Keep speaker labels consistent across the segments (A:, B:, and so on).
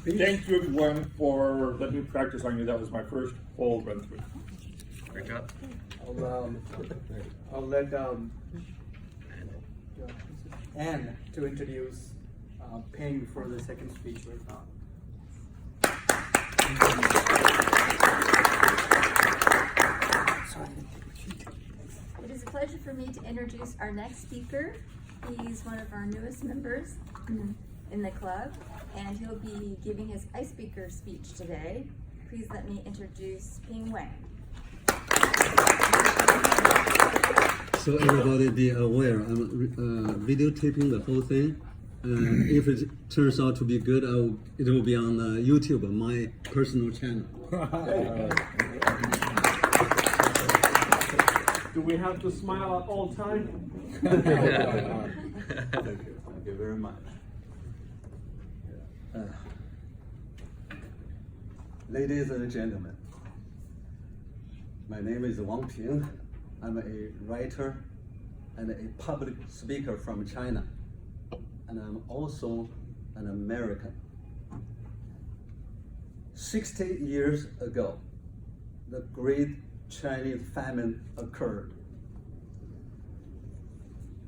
A: Thank you everyone for letting me practice on you. That was my first whole run through.
B: Great job.
C: I'll let Anne to introduce Ping for the second speech right now.
D: It is a pleasure for me to introduce our next speaker. He's one of our newest members in the club, and he'll be giving his icebreaker speech today. Please let me introduce Ping Wang.
E: So everybody be aware, I'm videotaping the whole thing. If it turns out to be good, it will be on YouTube, my personal channel.
F: Do we have to smile at all times?
E: Thank you. Thank you very much. Ladies and gentlemen, my name is Wang Ping. I'm a writer and a public speaker from China, and I'm also an American. 60 years ago, the Great Chinese Famine occurred.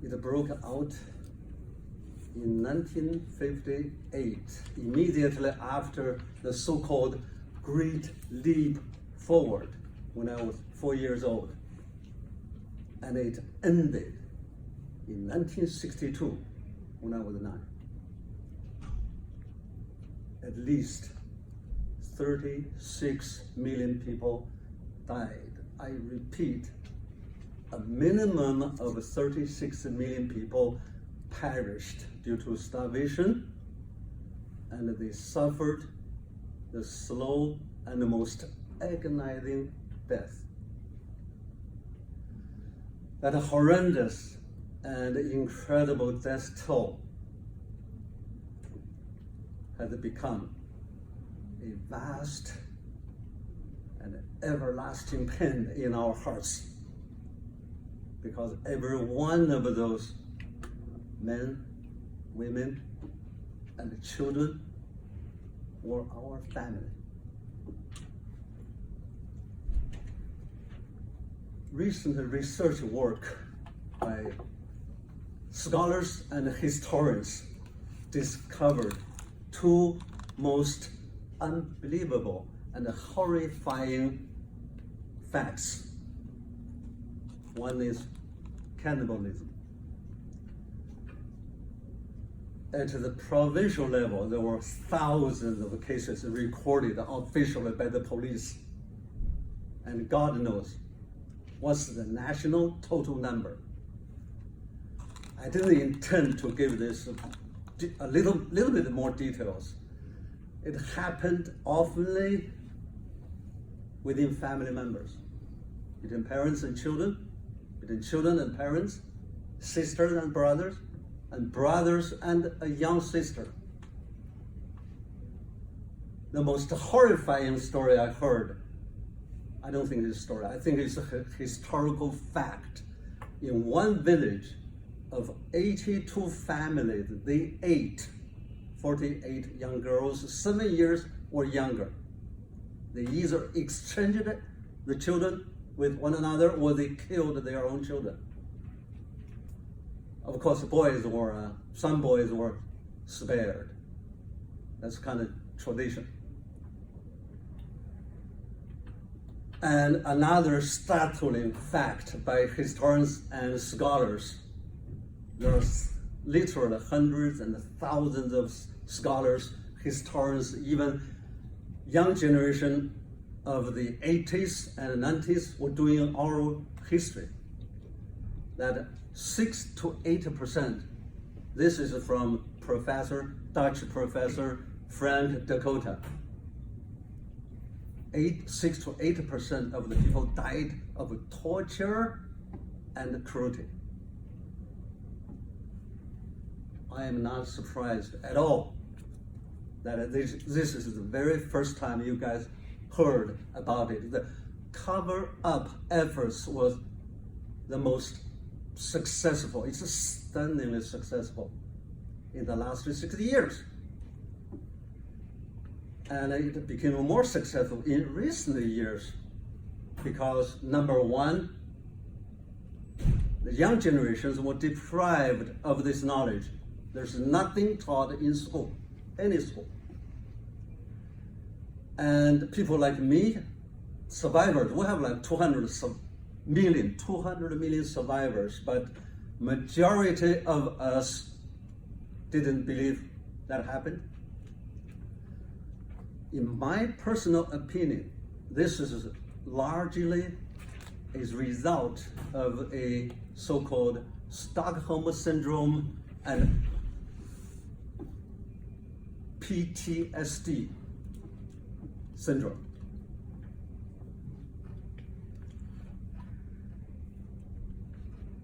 E: It broke out in 1958, immediately after the so-called Great Leap Forward, when I was 4 years old. And it ended in 1962, when I was 9. At least 36 million people died. I repeat, a minimum of 36 million people perished due to starvation, and they suffered the slow and the most agonizing death. That horrendous and incredible death toll has become a vast and everlasting pain in our hearts, because every one of those men, women, and children were our family. Recent research work by scholars and historians discovered two most unbelievable and horrifying facts. One is cannibalism. At the provincial level, there were thousands of cases recorded officially by the police. And God knows what's the national total number. I didn't intend to give this a little bit more details. It happened often within family members, between parents and children, between children and parents, sisters and brothers and a young sister. The most horrifying story I heard, I don't think it's a story, I think it's a historical fact. In one village of 82 families, they ate 48 young girls, 7 years or younger. They either exchanged the children with one another or they killed their own children. Of course, some boys were spared. That's kind of tradition. And another startling fact by historians and scholars, there are literally hundreds and thousands of scholars, historians, even young generation of the 80s and 90s were doing oral history. That 6 to 8%, this is from Dutch professor Frank Dakota. 6 to 8% of the people died of torture and cruelty. I am not surprised at all that this is the very first time you guys heard about it. The cover-up efforts was the most successful. It's stunningly successful in the last 60 years. And it became more successful in recent years because, number one, the young generations were deprived of this knowledge. There's nothing taught in school, any school. And people like me, survivors, we have like 200 million survivors, but majority of us didn't believe that happened. In my personal opinion, this is largely a result of a so-called Stockholm syndrome and PTSD syndrome.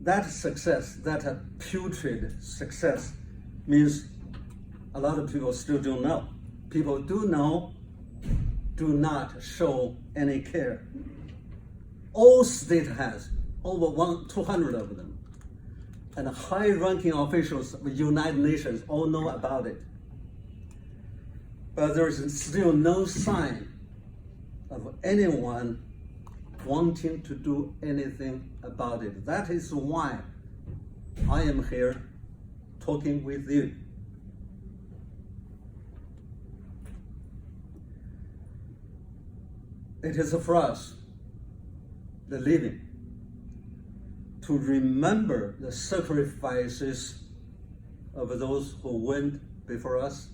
E: That success, that putrid success, means a lot of people still don't know. People do know, do not show any care. All state has, over 200 of them, and high-ranking officials of the United Nations all know about it. But there is still no sign of anyone wanting to do anything about it. That is why I am here talking with you. It is for us, the living, to remember the sacrifices of those who went before us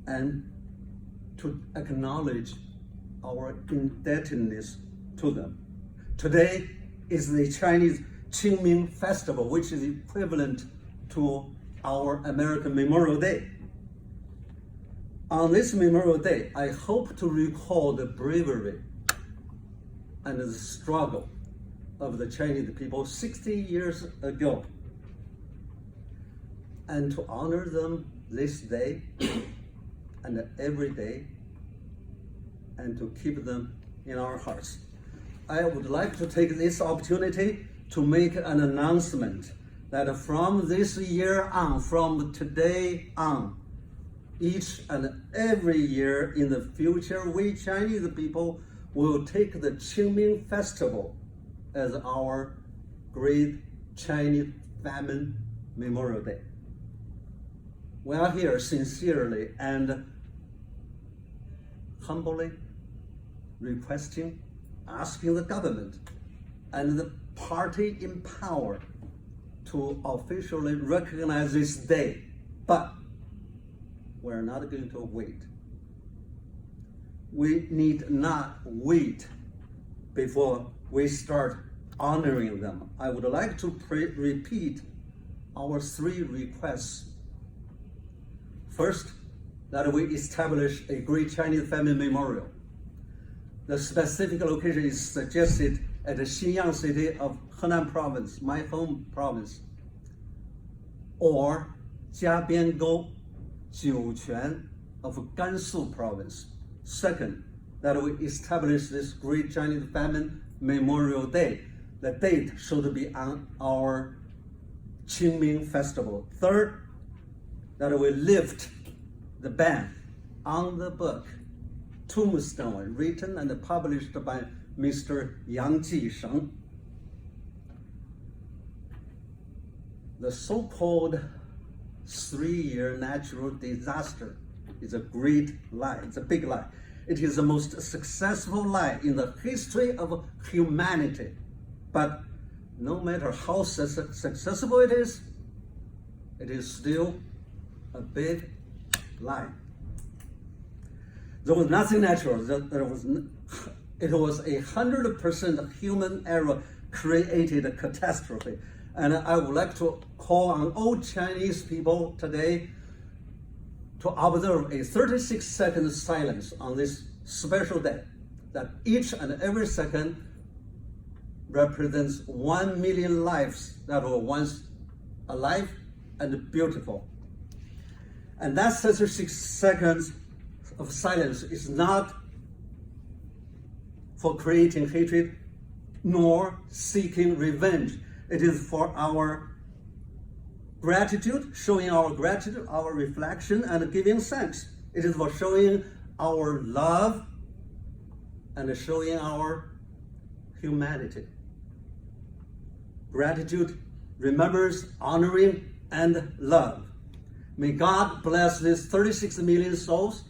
E: and to acknowledge our indebtedness to them. Today is the Chinese Qingming Festival, which is equivalent to our American Memorial Day. On this Memorial Day, I hope to recall the bravery and the struggle of the Chinese people 60 years ago, and to honor them this day and every day, and to keep them in our hearts. I would like to take this opportunity to make an announcement that from this year on, from today on, each and every year in the future, we Chinese people will take the Qingming Festival as our great Chinese Famine Memorial Day. We are here sincerely and humbly requesting, asking the government and the party in power to officially recognize this day, but we're not going to wait. We need not wait before we start honoring them. I would like to repeat our three requests. First, that we establish a Great Chinese Famine Memorial. The specific location is suggested at the Xinyang city of Henan province, my home province, or Jiabiangou, Jiuquan of Gansu province. Second, that we establish this Great Chinese Famine Memorial Day. The date should be on our Qingming Festival. Third, that we lift the ban on the book Tombstone, written and published by Mr. Yang Jisheng. The so-called 3-year natural disaster is a great lie. It's a big lie. It is the most successful lie in the history of humanity. But no matter how successful it is still a big lie. There was nothing natural. It was 100% human error created catastrophe. And I would like to call on all Chinese people today to observe a 36-second silence on this special day, that each and every second represents 1 million lives that were once alive and beautiful. And that 36 seconds of silence is not for creating hatred nor seeking revenge. It is for our gratitude, showing our gratitude, our reflection, and giving thanks. It is for showing our love and showing our humanity. Gratitude, remembrance, honoring, and love. May God bless these 36 million souls.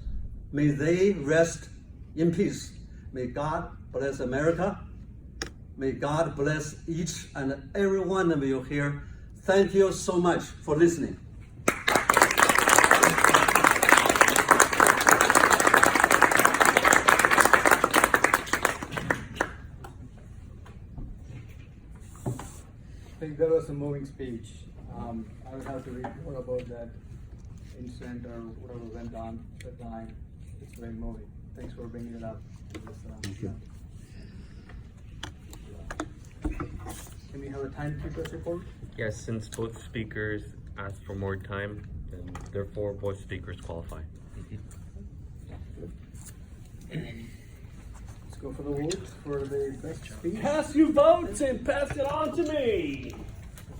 E: May they rest in peace. May God bless America. May God bless each and every one of you here. Thank you so much for listening.
C: I think that was a moving speech. I would have to read more about that incident or whatever went on at the time. It's very moving. Thanks for bringing it up.
E: Thank you.
C: Can we have a timekeeper's report?
B: Yes, since both speakers asked for more time, and therefore both speakers qualify.
C: Let's go for the vote for the best speech.
F: Cast your votes and pass it on to me.